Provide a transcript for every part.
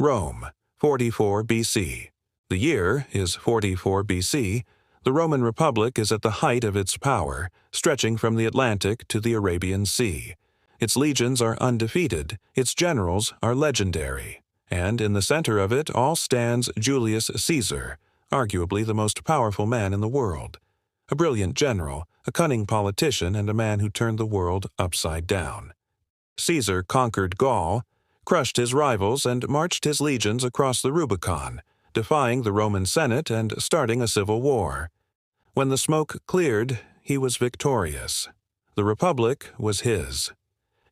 Rome, 44 BC. The year is 44 BC. The Roman Republic is at the height of its power, stretching from the Atlantic to the Arabian Sea. Its legions are undefeated, its generals are legendary, and in the center of it all stands Julius Caesar, arguably the most powerful man in the world. A brilliant general, a cunning politician, and a man who turned the world upside down. Caesar conquered Gaul, crushed his rivals, and marched his legions across the Rubicon, defying the Roman Senate and starting a civil war. When the smoke cleared, he was victorious. The Republic was his.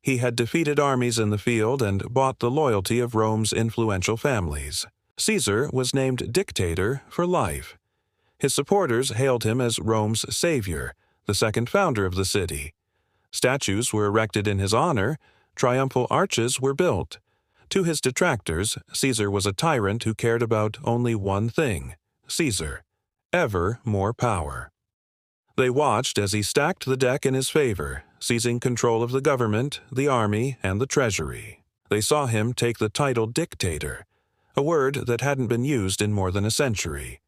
He had defeated armies in the field and bought the loyalty of Rome's influential families. Caesar was named dictator for life. His supporters hailed him as Rome's savior, the second founder of the city. Statues were erected in his honor, triumphal arches were built. To his detractors, Caesar was a tyrant who cared about only one thing: Caesar, ever more power. They watched as he stacked the deck in his favor, seizing control of the government, the army, and the treasury. They saw him take the title dictator, a word that hadn't been used in more than a century.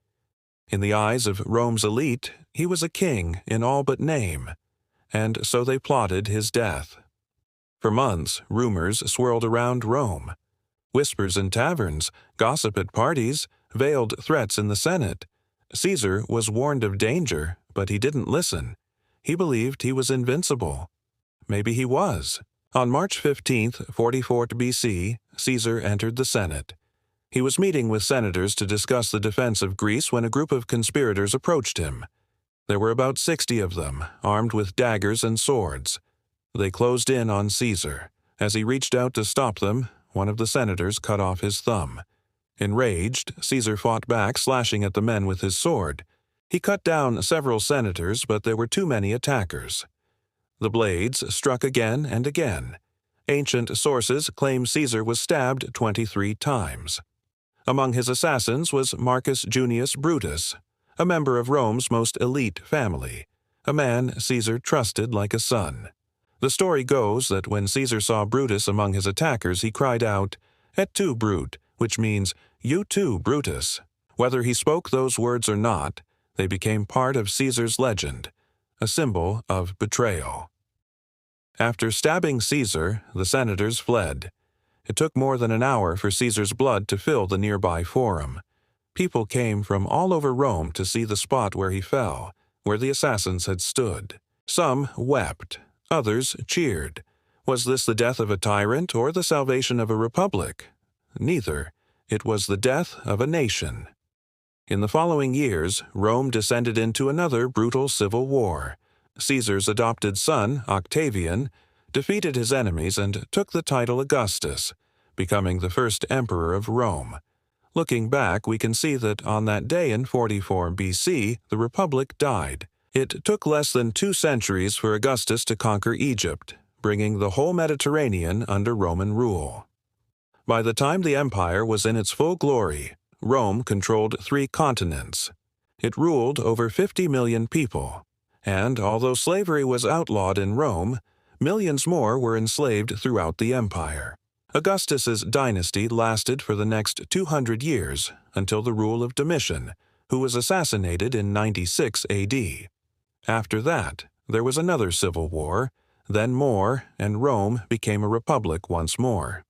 In the eyes of Rome's elite, he was a king in all but name, and so they plotted his death. For months, rumors swirled around Rome. Whispers in taverns, gossip at parties, veiled threats in the Senate. Caesar was warned of danger, but he didn't listen. He believed he was invincible. Maybe he was. On March 15, 44 BC, Caesar entered the Senate. He was meeting with senators to discuss the defense of Greece when a group of conspirators approached him. There were about 60 of them, armed with daggers and swords. They closed in on Caesar. As he reached out to stop them, one of the senators cut off his thumb. Enraged, Caesar fought back, slashing at the men with his sword. He cut down several senators, but there were too many attackers. The blades struck again and again. Ancient sources claim Caesar was stabbed 23 times. Among his assassins was Marcus Junius Brutus, a member of Rome's most elite family, a man Caesar trusted like a son. The story goes that when Caesar saw Brutus among his attackers, he cried out, "Et tu, Brute," which means, "You too, Brutus." Whether he spoke those words or not, they became part of Caesar's legend, a symbol of betrayal. After stabbing Caesar, the senators fled. It took more than an hour for Caesar's blood to fill the nearby forum. People came from all over Rome to see the spot where he fell, where the assassins had stood. Some wept. Others cheered. Was this the death of a tyrant or the salvation of a republic? Neither. It was the death of a nation. In the following years, Rome descended into another brutal civil war. Caesar's adopted son, Octavian, defeated his enemies and took the title Augustus, becoming the first emperor of Rome. Looking back, we can see that on that day in 44 BC, the republic died. It took less than 2 centuries for Augustus to conquer Egypt, bringing the whole Mediterranean under Roman rule. By the time the empire was in its full glory, Rome controlled 3 continents. It ruled over 50 million people, and although slavery was outlawed in Rome, millions more were enslaved throughout the empire. Augustus's dynasty lasted for the next 200 years until the rule of Domitian, who was assassinated in 96 AD. After that, there was another civil war, then more, and Rome became a republic once more.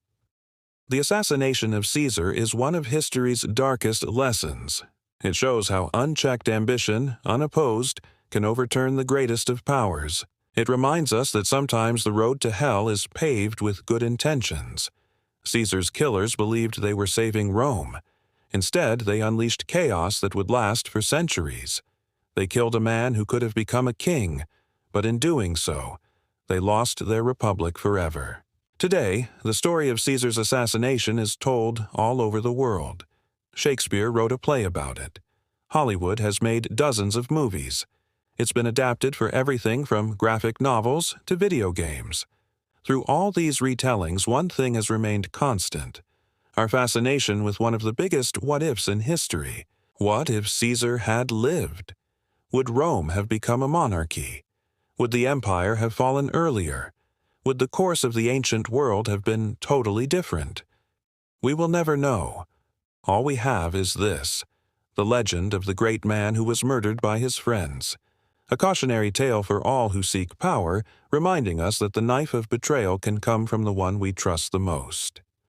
The assassination of Caesar is one of history's darkest lessons. It shows how unchecked ambition, unopposed, can overturn the greatest of powers. It reminds us that sometimes the road to hell is paved with good intentions. Caesar's killers believed they were saving Rome. Instead, they unleashed chaos that would last for centuries. They killed a man who could have become a king, but in doing so, they lost their republic forever. Today, the story of Caesar's assassination is told all over the world. Shakespeare wrote a play about it. Hollywood has made dozens of movies. It's been adapted for everything from graphic novels to video games. Through all these retellings, one thing has remained constant: our fascination with one of the biggest what-ifs in history. What if Caesar had lived? Would Rome have become a monarchy? Would the empire have fallen earlier? Would the course of the ancient world have been totally different? We will never know. All we have is this, the legend of the great man who was murdered by his friends. A cautionary tale for all who seek power, reminding us that the knife of betrayal can come from the one we trust the most.